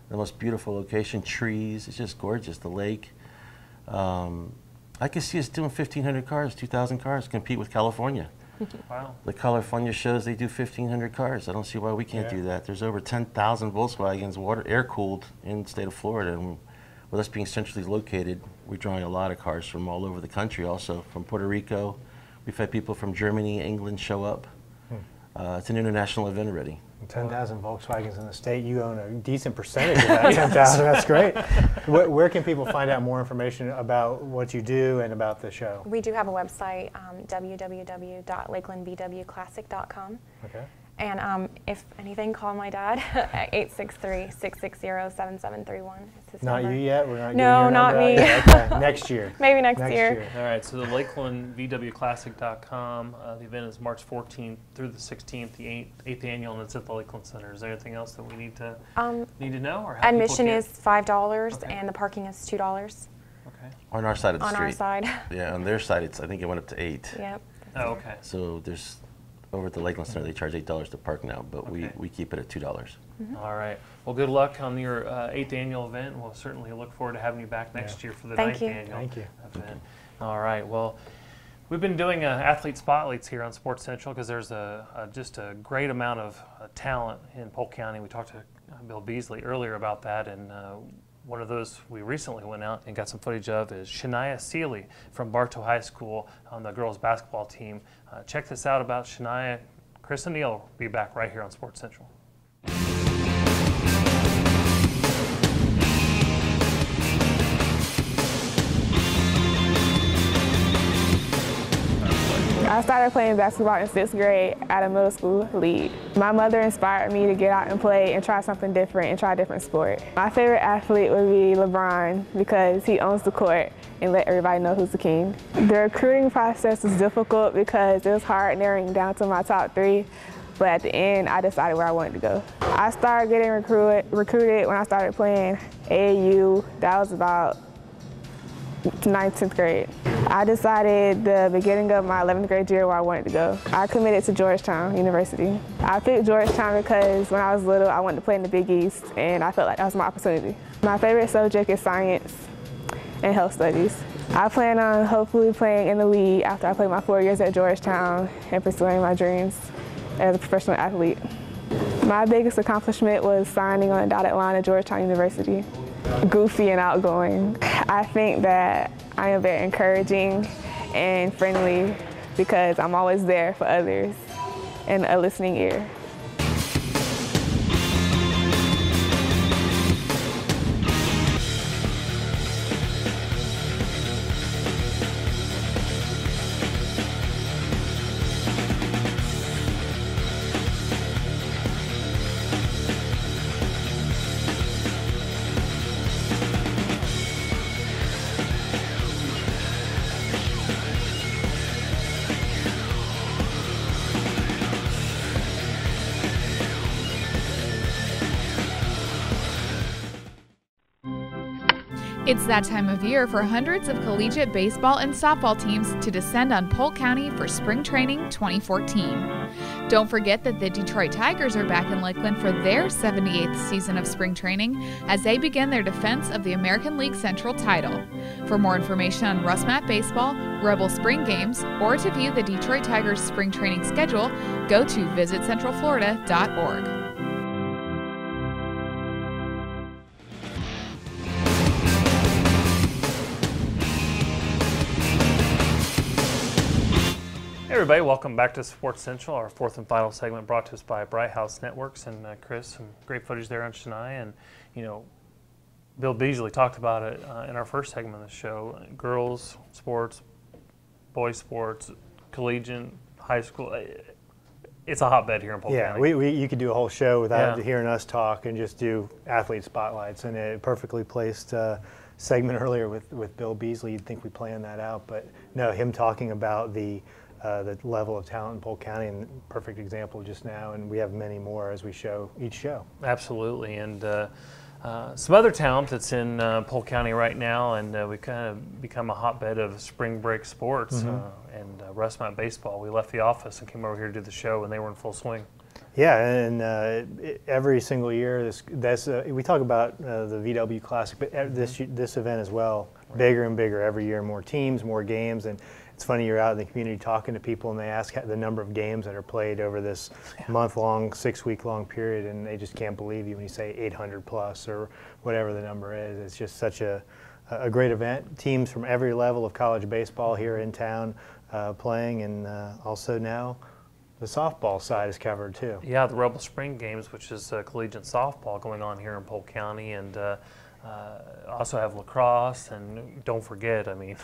the most beautiful location. Trees, it's just gorgeous. The lake. I could see us doing 1,500 cars, 2,000 cars, compete with California. Wow. The California shows, they do 1,500 cars. I don't see why we can't do that. There's over 10,000 Volkswagens air-cooled in the state of Florida. And with us being centrally located, we're drawing a lot of cars from all over the country also, from Puerto Rico. We've had people from Germany, England show up. It's an international event already. 10,000 Volkswagens in the state. You own a decent percentage of that 10,000. That's great. Where can people find out more information about what you do and about the show? We do have a website, www.lakelandbwclassic.com. Okay. And if anything, call my dad at 863-660-7731. Not you yet? We're not No, not me. Okay. Next year. Maybe next year. All right, so the LakelandVWClassic.com. The event is March 14th through the 16th, the 8th annual, and it's at the Lakeland Center. Is there anything else that we need to know? Or admission is $5, and the parking is $2. Okay. On our side of the street. On our side. Yeah, on their side, I think it went up to $8. Yep. Oh, okay. So there's, over at the Lakeland Center, they charge $8 to park now, but we keep it at $2. All right. Well, good luck on your 8th annual event. We'll certainly look forward to having you back next year for the 9th annual event. All right. Well, we've been doing athlete spotlights here on Sports Central because there's just a great amount of talent in Polk County. We talked to Bill Beasley earlier about that, and one of those we recently went out and got some footage of is Shania Seeley from Bartow High School on the girls basketball team. Check this out about Shania. Chris and Neil will be back right here on Sports Central. I started playing basketball in 6th grade at a middle school league. My mother inspired me to get out and play and try something different and try a different sport. My favorite athlete would be LeBron because he owns the court and let everybody know who's the king. The recruiting process was difficult because it was hard narrowing down to my top 3, but at the end I decided where I wanted to go. I started getting recruited when I started playing AAU. That was about 9th, 10th grade. I decided the beginning of my 11th grade year where I wanted to go. I committed to Georgetown University. I picked Georgetown because when I was little, I wanted to play in the Big East, and I felt like that was my opportunity. My favorite subject is science and health studies. I plan on hopefully playing in the league after I play my 4 years at Georgetown and pursuing my dreams as a professional athlete. My biggest accomplishment was signing on the dotted line at Georgetown University. Goofy and outgoing. I think that I am very encouraging and friendly because I'm always there for others and a listening ear. It's that time of year for hundreds of collegiate baseball and softball teams to descend on Polk County for Spring Training 2014. Don't forget that the Detroit Tigers are back in Lakeland for their 78th season of spring training as they begin their defense of the American League Central title. For more information on Rustmat Baseball, Rebel Spring Games, or to view the Detroit Tigers spring training schedule, go to visitcentralflorida.org. Hey everybody, welcome back to Sports Central, our fourth and final segment brought to us by Bright House Networks. And Chris, some great footage there on Shania. And, you know, Bill Beasley talked about it in our first segment of the show. Girls sports, boys sports, collegiate, high school. It's a hotbed here in Polk County. Yeah, you could do a whole show without hearing us talk and just do athlete spotlights. And a perfectly placed segment earlier with Bill Beasley, you'd think we planned that out. But no, him talking about the level of talent in Polk County, and perfect example just now, and we have many more as we show each show. Absolutely, and some other talent that's in Polk County right now, and we kind of become a hotbed of spring break sports and Rustmat Baseball. We left the office and came over here to do the show, and they were in full swing. Yeah, and every single year, we talk about the VW Classic, but this event as well, bigger and bigger every year, more teams, more games, and it's funny, you're out in the community talking to people and they ask the number of games that are played over this month-long, 6-week-long period, and they just can't believe you when you say 800 plus or whatever the number is. It's just such a great event. Teams from every level of college baseball here in town playing, and also now the softball side is covered too. Yeah, the Rebel Spring Games, which is collegiate softball going on here in Polk County, and also have lacrosse, and don't forget, I mean,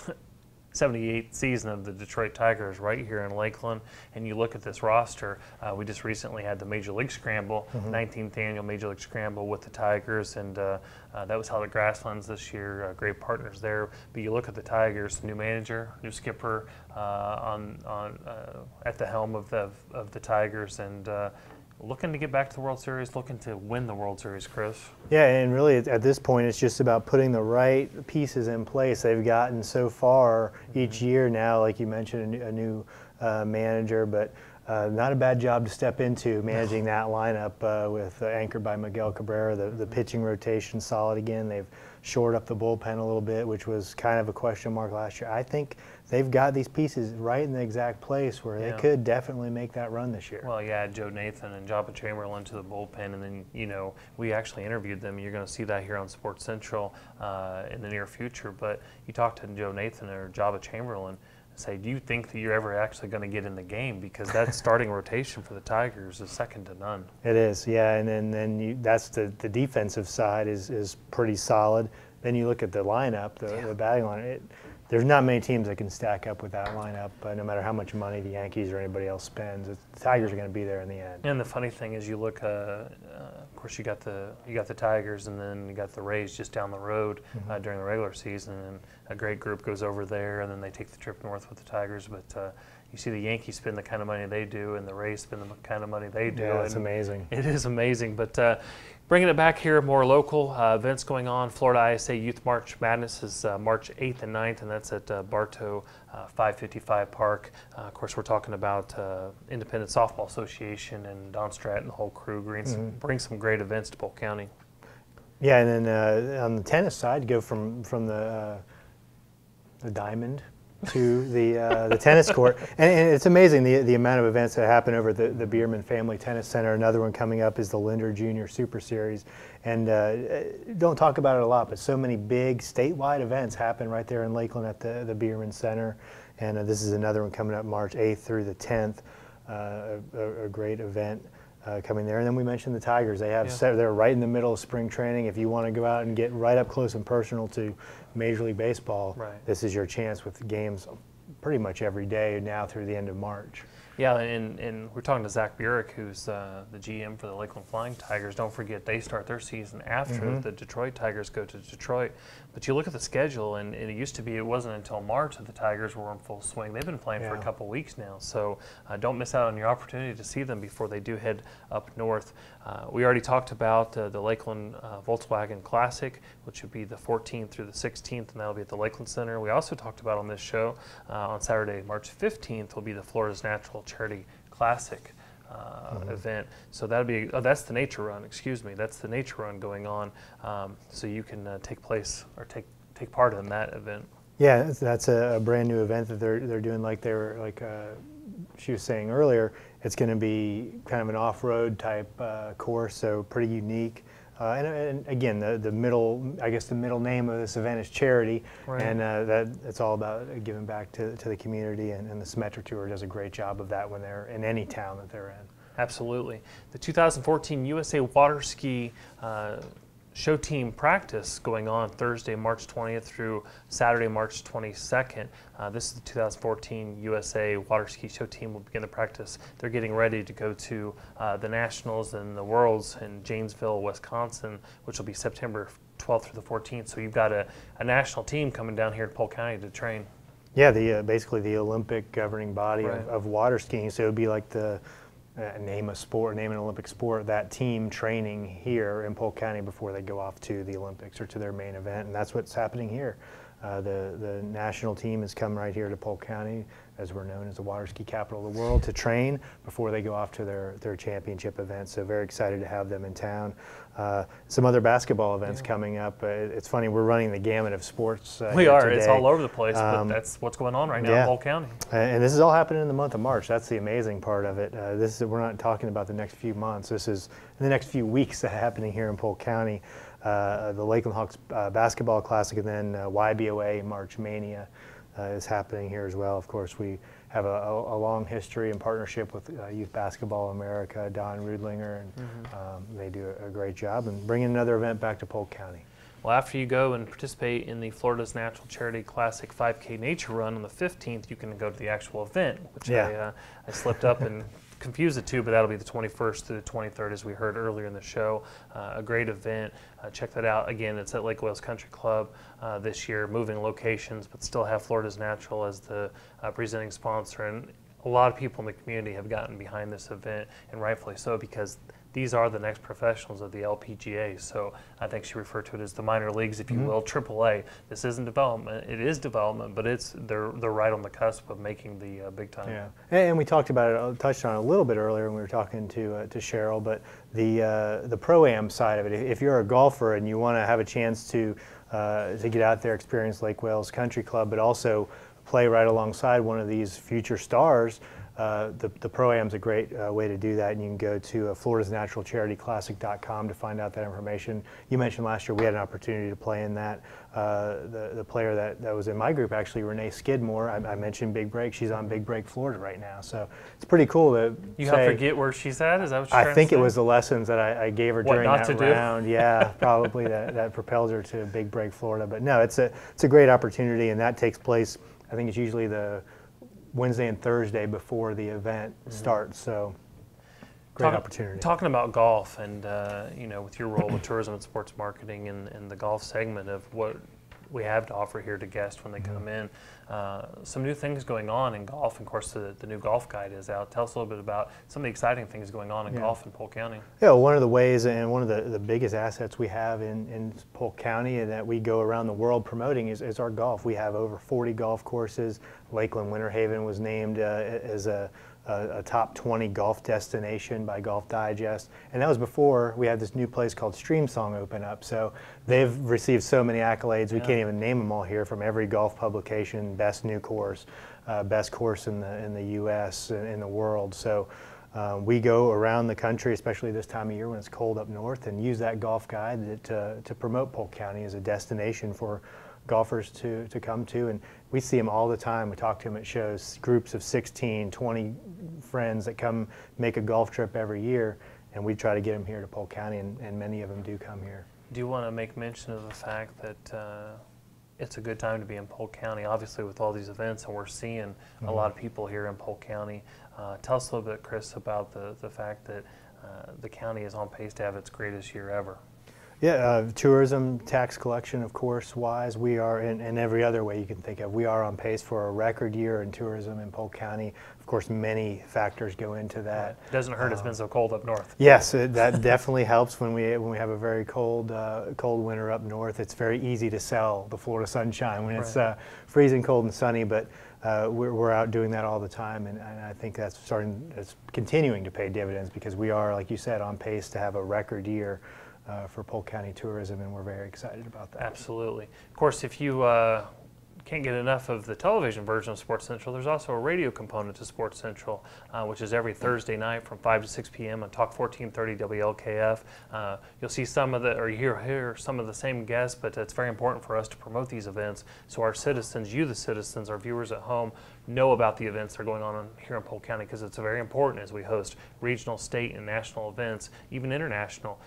78th season of the Detroit Tigers right here in Lakeland, and you look at this roster, we just recently had the Major League Scramble, 19th annual Major League Scramble with the Tigers, and that was held at Grasslands this year, great partners there. But you look at the Tigers, new manager, new skipper at the helm of the Tigers, and looking to get back to the World Series, looking to win the World Series, Chris. Yeah, and really at this point it's just about putting the right pieces in place. They've gotten so far each year now, like you mentioned, a new manager, but not a bad job to step into managing that lineup with anchored by Miguel Cabrera. The pitching rotation solid again. They've shored up the bullpen a little bit, which was kind of a question mark last year. I think they've got these pieces right in the exact place where they could definitely make that run this year. Well, yeah, Joe Nathan and Jabba Chamberlain to the bullpen, and then, you know, we actually interviewed them. You're going to see that here on Sports Central in the near future. But you talk to Joe Nathan or Jabba Chamberlain, say, do you think that you're ever actually going to get in the game? Because that starting rotation for the Tigers is second to none. It is, yeah, and then that's the defensive side is pretty solid. Then you look at the lineup, the batting lineup. There's not many teams that can stack up with that lineup, no matter how much money the Yankees or anybody else spends. The Tigers are going to be there in the end. And the funny thing is, you look, of course, you got the Tigers, and then you got the Rays just down the road during the regular season, and a great group goes over there, and then they take the trip north with the Tigers. But you see the Yankees spend the kind of money they do, and the Rays spend the kind of money they do. Yeah, it's amazing. It is amazing, but. Bringing it back here, more local events going on. Florida ISA Youth March Madness is March 8th and 9th, and that's at Bartow 555 Park. Of course, we're talking about Independent Softball Association and Don Stratton and the whole crew bring some great events to Polk County. Yeah, and then on the tennis side, go from the diamond to the tennis court. And it's amazing the amount of events that happen over the Bierman Family Tennis Center. Another one coming up is the Linder Junior Super Series. And don't talk about it a lot, but so many big statewide events happen right there in Lakeland at the Bierman Center. And this is another one coming up March 8th through the 10th, a great event. Coming there. And then we mentioned the Tigers. They have they're right in the middle of spring training. If you want to go out and get right up close and personal to Major League Baseball, this is your chance with games pretty much every day now through the end of March. Yeah, and we're talking to Zach Burek, who's the GM for the Lakeland Flying Tigers. Don't forget, they start their season after the Detroit Tigers go to Detroit. But you look at the schedule, and it used to be it wasn't until March that the Tigers were in full swing. They've been playing for a couple weeks now, so don't miss out on your opportunity to see them before they do head up north. We already talked about the Lakeland Volkswagen Classic, which would be the 14th through the 16th, and that'll be at the Lakeland Center. We also talked about on this show on Saturday, March 15th, will be the Florida's Natural Charity Classic event. So that'll be that's the nature run. Excuse me, that's the nature run going on. So you can take part in that event. Yeah, that's a brand new event that they're doing. Like she was saying earlier, it's going to be kind of an off-road type course, so pretty unique. And again, the middle name of this event is charity, and it's all about giving back to the community. And the Symetra Tour does a great job of that when they're in any town that they're in. Absolutely. The 2014 USA Water Ski show team practice going on Thursday, March 20th through Saturday, March 22nd. This is the 2014 USA Water Ski show team will begin the practice. They're getting ready to go to the Nationals and the Worlds in Janesville, Wisconsin, which will be September 12th through the 14th. So you've got a national team coming down here to Polk County to train. Yeah, basically the Olympic governing body of water skiing. So it would be like the name an Olympic sport, that team training here in Polk County before they go off to the Olympics or to their main event, and that's what's happening here. The national team has come right here to Polk County, as we're known as the water ski capital of the world, to train before they go off to their championship event. So very excited to have them in town. Some other basketball events coming up. It's funny, we're running the gamut of sports. We are. Today. It's all over the place, but that's what's going on right now in Polk County. And this is all happening in the month of March. That's the amazing part of it. We're not talking about the next few months. This is in the next few weeks happening here in Polk County. The Lakeland Hawks Basketball Classic, and then YBOA March Mania is happening here as well. Of course, we have a long history and partnership with Youth Basketball America, Don Rudlinger, and they do a great job and bringing another event back to Polk County. Well, after you go and participate in the Florida's Natural Charity Classic 5K Nature Run on the 15th, you can go to the actual event, which I slipped up and confused the two, but that'll be the 21st to the 23rd, as we heard earlier in the show. A great event. Check that out. Again, it's at Lake Wales Country Club this year, moving locations, but still have Florida's Natural as the presenting sponsor. And a lot of people in the community have gotten behind this event, and rightfully so, because these are the next professionals of the LPGA. So I think she referred to it as the minor leagues, if you will, AAA. This isn't development. It is development, but they're right on the cusp of making the big time. Yeah, and we talked about it, touched on it a little bit earlier when we were talking to Cheryl. But the pro-am side of it, if you're a golfer and you want to have a chance to get out there, experience Lake Wales Country Club, but also play right alongside one of these future stars. The Pro-Am's a great way to do that, and you can go to floridasnaturalcharityclassic.com to find out that information. You mentioned last year we had an opportunity to play in that. The player that was in my group, actually, Renee Skidmore, I mentioned Big Break. She's on Big Break Florida right now, so it's pretty cool to forget where she's at? Is that what you're trying to say? I think it was the lessons that I gave her during that round. Yeah, probably that propelled her to Big Break Florida. But no, it's a great opportunity, and that takes place, I think it's usually the Wednesday and Thursday before the event starts, so great opportunity. Talking about golf and with your role with tourism and sports marketing and the golf segment of what we have to offer here to guests when they come in, some new things going on in golf. And of course, the new golf guide is out. Tell us a little bit about some of the exciting things going on in golf in Polk County. Yeah, one of the ways and one of the biggest assets we have in Polk County and that we go around the world promoting is our golf. We have over 40 golf courses. Lakeland Winter Haven was named as a a top 20 golf destination by Golf Digest, and that was before we had this new place called Streamsong open up. So they've received so many accolades, we can't even name them all here, from every golf publication, best new course, best course in the U.S. and in the world. So we go around the country, especially this time of year when it's cold up north, and use that golf guide to promote Polk County as a destination for golfers to come to. And we see them all the time. We talk to them at shows, groups of 16, 20 friends that come make a golf trip every year, and we try to get them here to Polk County, and many of them do come here. Do you want to make mention of the fact that it's a good time to be in Polk County, obviously with all these events, and we're seeing a lot of people here in Polk County. Tell us a little bit, Chris, about the fact that the county is on pace to have its greatest year ever. Yeah, tourism, tax collection, of course, wise, we are, in every other way you can think of, we are on pace for a record year in tourism in Polk County. Of course, many factors go into that. It doesn't hurt it's been so cold up north. Yes, that definitely helps when we have a very cold winter up north. It's very easy to sell the Florida sunshine when it's freezing cold and sunny, but we're out doing that all the time, and I think that's continuing to pay dividends, because we are, like you said, on pace to have a record year for Polk County tourism, and we're very excited about that. Absolutely. Of course, if you can't get enough of the television version of Sports Central, there's also a radio component to Sports Central, which is every Thursday night from 5 to 6 p.m. on Talk 1430 WLKF. You'll see some of or hear some of the same guests, but it's very important for us to promote these events so our citizens, you the citizens, our viewers at home, know about the events that are going on here in Polk County, because it's very important as we host regional, state, and national events, even international,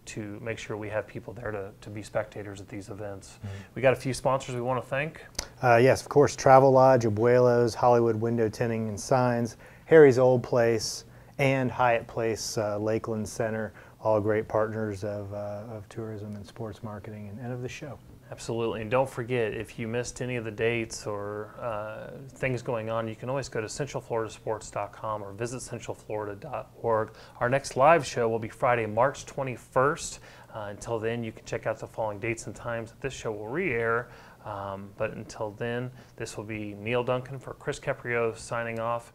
to make sure we have people there to be spectators at these events. We got a few sponsors we want to thank. Yes, of course, Travel Lodge, Abuelos, Hollywood Window Tinting and Signs, Harry's Old Place, and Hyatt Place Lakeland Center, all great partners of tourism and sports marketing and of the show. Absolutely, and don't forget, if you missed any of the dates or things going on, you can always go to centralfloridasports.com or visit centralflorida.org. Our next live show will be Friday, March 21st. Until then, you can check out the following dates and times that this show will re-air. But until then, this will be Neil Duncan for Chris Caprio signing off.